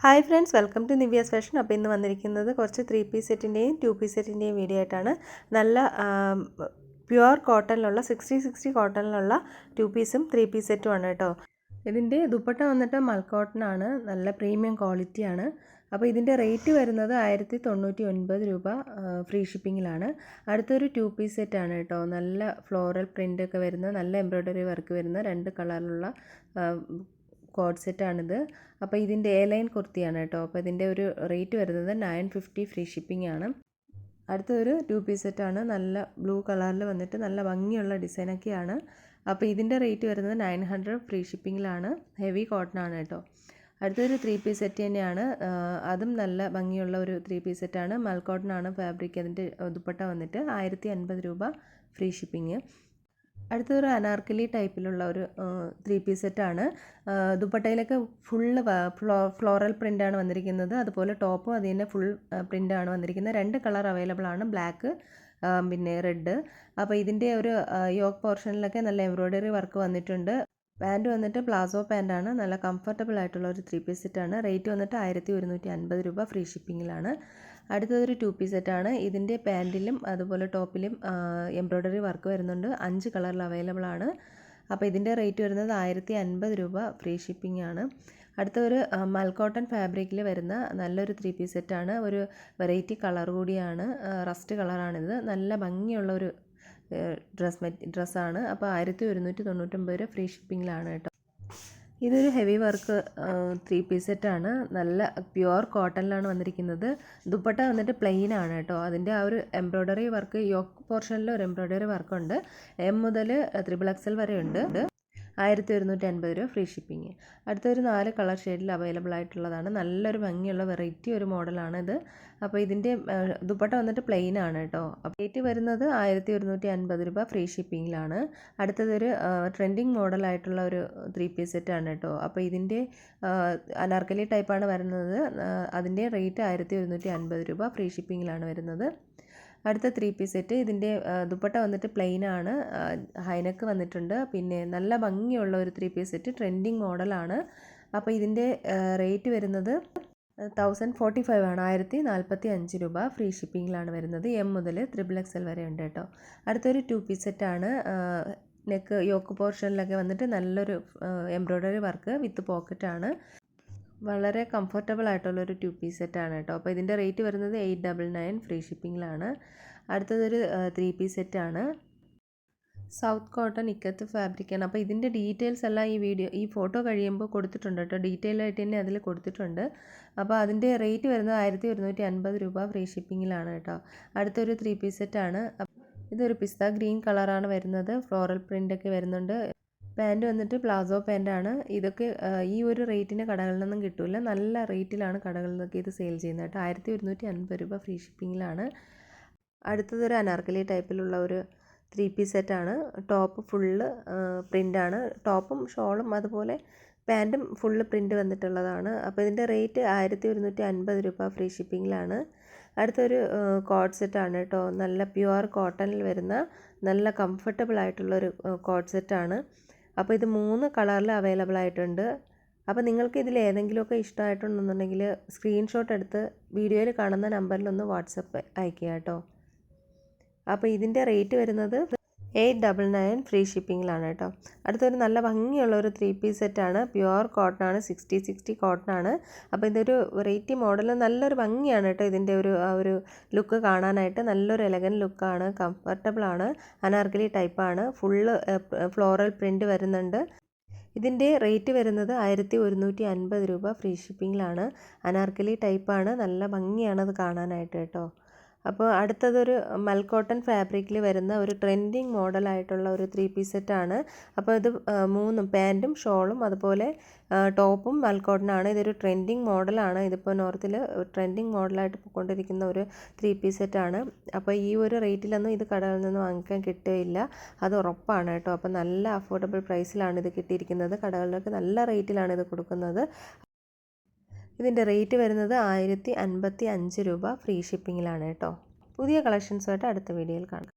Hi friends, welcome to Nivya's fashion. അപ്പോൾ ഇന്ന് വന്നിരിക്കുന്നത് കുറച്ച് 3 പീസ് സെറ്റിൻ്റെയും 2 പീസ് സെറ്റിൻ്റെയും വീഡിയോ ആയിട്ടാണ്. നല്ല പ്യുവർ കോട്ടണിലുള്ള 60 കോട്ടണിലുള്ള 2 പീസും 3 പീസ് സെറ്റും ആണ് കേട്ടോ. ഇതിൻ്റെ ദുപ്പട്ട വന്നിട്ട് മൽ കോട്ടൺ ആണ്, നല്ല പ്രീമിയം ക്വാളിറ്റിയാണ്. അപ്പോൾ ഇതിൻ്റെ റേറ്റ് വരുന്നത് 1099 രൂപ ഫ്രീ ഷിപ്പിങ്ങിലാണ്. അടുത്തൊരു 2 പീസ് സെറ്റാണ് കേട്ടോ. നല്ല ഫ്ലോറൽ പ്രിൻ്റ് ഒക്കെ വരുന്ന, നല്ല എംബ്രോയ്ഡറി വർക്ക് വരുന്ന 2 കളറിലുള്ള കോഡ് സെറ്റാണിത്. അപ്പോൾ ഇതിൻ്റെ എ ലൈൻ കുർത്തിയാണ് കേട്ടോ. അപ്പോൾ ഇതിൻ്റെ ഒരു റേറ്റ് വരുന്നത് 950 ഫ്രീ ഷിപ്പിംഗ് ആണ്. അടുത്തൊരു 2 പീസ് സെറ്റാണ്. നല്ല ബ്ലൂ കളറിൽ വന്നിട്ട് നല്ല ഭംഗിയുള്ള ഡിസൈനൊക്കെയാണ്. അപ്പോൾ ഇതിൻ്റെ റേറ്റ് വരുന്നത് 900 ഫ്രീ ഷിപ്പിങ്ങിലാണ്. ഹെവി കോട്ടൺ ആണ് കേട്ടോ. അടുത്തൊരു 3 പീസ് സെറ്റ് തന്നെയാണ്. അതും നല്ല ഭംഗിയുള്ള ഒരു 3 പീസ് സെറ്റാണ്. മൽ കോട്ടൺ ആണ് ഫാബ്രിക്. അതിൻ്റെ ദുപ്പട്ട വന്നിട്ട് 1050 രൂപ ഫ്രീ ഷിപ്പിംഗ്. അടുത്തൊരു അനാർക്കലി ടൈപ്പിലുള്ള ഒരു 3 പീസ് സെറ്റാണ്. ദുപ്പട്ടയിലൊക്കെ ഫുള്ള് ഫ്ലോറൽ പ്രിൻ്റാണ് വന്നിരിക്കുന്നത്. അതുപോലെ ടോപ്പും അതിൽ തന്നെ ഫുൾ പ്രിൻ്റാണ് വന്നിരിക്കുന്നത്. 2 കളർ അവൈലബിൾ ആണ്, ബ്ലാക്ക് പിന്നെ റെഡ്. അപ്പോൾ ഇതിൻ്റെ ഒരു യോക്ക് പോർഷനിലൊക്കെ നല്ല എംബ്രോയ്ഡറി വർക്ക് വന്നിട്ടുണ്ട്. പാൻറ്റ് വന്നിട്ട് പ്ലാസോ പാൻറ്റാണ്. നല്ല കംഫർട്ടബിൾ ആയിട്ടുള്ള ഒരു 3 പീസ് സെറ്റാണ്. റേറ്റ് വന്നിട്ട് 1150 രൂപ ഫ്രീ ഷിപ്പിങ്ങിലാണ്. അടുത്തതൊരു 2 പീസ് സെറ്റാണ്. ഇതിൻ്റെ പാൻറ്റിലും അതുപോലെ ടോപ്പിലും എംബ്രോയ്ഡറി വർക്ക് വരുന്നുണ്ട്. 5 കളറിൽ അവൈലബിൾ ആണ്. അപ്പോൾ ഇതിൻ്റെ റേറ്റ് വരുന്നത് 1050 രൂപ ഫ്രീ ഷിപ്പിംഗ് ആണ്. അടുത്തൊരു മൽക്കോട്ടൺ ഫാബ്രിക്കിൽ വരുന്ന നല്ലൊരു 3 പീസ് സെറ്റാണ്. ഒരു വെറൈറ്റി കളർ കൂടിയാണ്, റസ്റ്റ് കളറാണിത്. നല്ല ഭംഗിയുള്ള ഒരു ഡ്രസ്സാണ്. അപ്പോൾ 1199 രൂപ ഫ്രീ ഷിപ്പിങ്ങിലാണ് കേട്ടോ. ഇതൊരു ഹെവി വർക്ക് 3 പീസ് സെറ്റാണ്. നല്ല പ്യുവർ കോട്ടണിലാണ് വന്നിരിക്കുന്നത്. ദുപ്പട്ട വന്നിട്ട് പ്ലെയിൻ ആണ് കേട്ടോ. അതിൻ്റെ ആ ഒരു എംബ്രോയ്ഡറി വർക്ക്, യോക്ക് പോർഷനിൽ ഒരു എംബ്രോയ്ഡറി വർക്കുണ്ട്. M മുതൽ XXL വരെ ഉണ്ട്. 1150 രൂപ ഫ്രീ ഷിപ്പിംഗ്. അടുത്തൊരു 4 കളർ ഷെയ്ഡിൽ അവൈലബിൾ ആയിട്ടുള്ളതാണ്. നല്ലൊരു ഭംഗിയുള്ള വെറൈറ്റി ഒരു മോഡലാണിത്. അപ്പോൾ ഇതിൻ്റെ ദുപ്പട്ട വന്നിട്ട് പ്ലെയിൻ ആണ് കേട്ടോ. അപ്പോൾ റേറ്റ് വരുന്നത് 1150 രൂപ ഫ്രീ ഷിപ്പിങ്ങിലാണ്. അടുത്തതൊരു ട്രെൻഡിങ് മോഡലായിട്ടുള്ള ഒരു 3 പീസ് സെറ്റാണ് കേട്ടോ. അപ്പോൾ ഇതിൻ്റെ അനാർക്കലി ടൈപ്പാണ് വരുന്നത്. അതിൻ്റെ റേറ്റ് 1150 രൂപ ഫ്രീ ഷിപ്പിങ്ങിലാണ് വരുന്നത്. അടുത്ത 3 പീസ് സെറ്റ്. ഇതിൻ്റെ ദുപ്പട്ട വന്നിട്ട് പ്ലെയിൻ ആണ്, ഹൈനെക്ക് വന്നിട്ടുണ്ട്. പിന്നെ നല്ല ഭംഗിയുള്ള ഒരു 3 പീസ് സെറ്റ്, ട്രെൻഡിങ് മോഡലാണ്. അപ്പോൾ ഇതിൻ്റെ റേറ്റ് വരുന്നത് 1045 ആണ്, 1045 രൂപ ഫ്രീ ഷിപ്പിങ്ങിലാണ് വരുന്നത്. M മുതൽ XXL വരെ ഉണ്ട് കേട്ടോ. അടുത്തൊരു 2 പീസ് സെറ്റാണ്. നെക്ക് യോക്ക് പോർഷനിലൊക്കെ വന്നിട്ട് നല്ലൊരു എംബ്രോയ്ഡറി വർക്ക് വിത്ത് പോക്കറ്റാണ്. വളരെ കംഫർട്ടബിൾ ആയിട്ടുള്ളൊരു 2 പീസ് സെറ്റാണ് കേട്ടോ. അപ്പോൾ ഇതിൻ്റെ റേറ്റ് വരുന്നത് 899 ഫ്രീ ഷിപ്പിങ്ങിലാണ്. അടുത്തതൊരു 3 പീസ് സെറ്റാണ്. സൗത്ത് കോട്ടൺ ഇക്കത്ത് ഫാബ്രിക്കാണ്. അപ്പോൾ ഇതിൻ്റെ ഡീറ്റെയിൽസ് എല്ലാം ഈ ഫോട്ടോ കഴിയുമ്പോൾ കൊടുത്തിട്ടുണ്ട് കേട്ടോ. ഡീറ്റെയിൽ ആയിട്ട് തന്നെ അതിൽ കൊടുത്തിട്ടുണ്ട്. അപ്പോൾ അതിൻ്റെ റേറ്റ് വരുന്നത് 1150 രൂപ ഫ്രീ ഷിപ്പിങ്ങിലാണ് കേട്ടോ. അടുത്തൊരു 3 പീസ് സെറ്റാണ്. ഇതൊരു പിസ്ത ഗ്രീൻ കളറാണ് വരുന്നത്. ഫ്ലോറൽ പ്രിൻ്റൊക്കെ വരുന്നുണ്ട്. പാൻറ്റ് വന്നിട്ട് പ്ലാസോ പാൻറ്റാണ്. ഇതൊക്കെ ഈ ഒരു റേറ്റിന് കടകളിൽ നിന്നും കിട്ടില്ല. നല്ല റേറ്റിലാണ് കടകളിൽ നിന്നൊക്കെ ഇത് സെയിൽ ചെയ്യുന്നത് കേട്ടോ. 1150 രൂപ ഫ്രീ ഷിപ്പിങ്ങിലാണ്. അടുത്തതൊരു അനാർക്കലി ടൈപ്പിലുള്ള ഒരു 3 പീസ് സെറ്റാണ്. ടോപ്പ് ഫുള്ള് പ്രിൻ്റാണ്. ടോപ്പും ഷോളും അതുപോലെ പാൻറ്റും ഫുള്ള് പ്രിൻ്റ് വന്നിട്ടുള്ളതാണ്. അപ്പോൾ ഇതിൻ്റെ റേറ്റ് 1150 രൂപ ഫ്രീ ഷിപ്പിങ്ങിലാണ്. അടുത്തൊരു കോഡ് സെറ്റാണ് കേട്ടോ. നല്ല പ്യുവർ കോട്ടണിൽ വരുന്ന നല്ല കംഫർട്ടബിൾ ആയിട്ടുള്ളൊരു കോഡ് സെറ്റാണ്. അപ്പോൾ ഇത് 3 കളറിൽ അവൈലബിൾ ആയിട്ടുണ്ട്. അപ്പോൾ നിങ്ങൾക്ക് ഇതിൽ ഏതെങ്കിലുമൊക്കെ ഇഷ്ടമായിട്ടുണ്ടെന്നുണ്ടെങ്കിൽ സ്ക്രീൻഷോട്ട് എടുത്ത് വീഡിയോയിൽ കാണുന്ന നമ്പറിലൊന്ന് വാട്സപ്പ് അയയ്ക്കുക കേട്ടോ. അപ്പോൾ ഇതിൻ്റെ റേറ്റ് വരുന്നത് 899 ഫ്രീ ഷിപ്പിങ്ങിലാണ് കേട്ടോ. അടുത്തൊരു നല്ല ഭംഗിയുള്ള ഒരു 3 പീസ് സെറ്റാണ്. പ്യുവർ കോട്ടൺ ആണ്, 60 കോട്ടൺ ആണ്. അപ്പോൾ ഇതൊരു വെറൈറ്റി മോഡൽ, നല്ലൊരു ഭംഗിയാണ് കേട്ടോ. ഇതിൻ്റെ ഒരു ലുക്ക് കാണാനായിട്ട് നല്ലൊരു എലഗൻറ്റ് ലുക്കാണ്, കംഫർട്ടബിൾ ആണ്, അനാർക്കലി ടൈപ്പാണ്. ഫുള്ള് ഫ്ലോറൽ പ്രിൻ്റ് വരുന്നുണ്ട്. ഇതിൻ്റെ റേറ്റ് വരുന്നത് 1150 രൂപ ഫ്രീ ഷിപ്പിങ്ങിലാണ്. അനാർക്കലി ടൈപ്പാണ്, നല്ല ഭംഗിയാണ് അത് കാണാനായിട്ട് കേട്ടോ. അപ്പോൾ അടുത്തതൊരു മൽക്കോട്ടൺ ഫാബ്രിക്കിൽ വരുന്ന ഒരു ട്രെൻഡിങ് മോഡലായിട്ടുള്ള ഒരു 3 പീസ് സെറ്റാണ്. അപ്പോൾ ഇത് 3 പാൻറ്റും ഷോളും അതുപോലെ ടോപ്പും മൽക്കോട്ടനാണ്. ഇതൊരു ട്രെൻഡിങ് മോഡലാണ്. ഇതിപ്പോൾ നോർത്തിൽ ട്രെൻഡിങ് മോഡലായിട്ട് പോയിക്കൊണ്ടിരിക്കുന്ന ഒരു 3 പീസ് സെറ്റാണ്. അപ്പോൾ ഈ ഒരു റേറ്റിലൊന്നും ഇത് കടകളിൽ നിന്ന് വാങ്ങിക്കാൻ കിട്ടുകയില്ല, അത് ഉറപ്പാണ് കേട്ടോ. അപ്പോൾ നല്ല അഫോർഡബിൾ പ്രൈസിലാണ് ഇത് കിട്ടിയിരിക്കുന്നത്. കടകളിലൊക്കെ നല്ല റേറ്റിലാണ് ഇത് കൊടുക്കുന്നത്. ഇതിൻ്റെ റേറ്റ് വരുന്നത് 1055 രൂപ ഫ്രീ ഷിപ്പിങ്ങിലാണ് കേട്ടോ. പുതിയ കളക്ഷൻസുമായിട്ട് അടുത്ത വീഡിയോയിൽ കാണാം.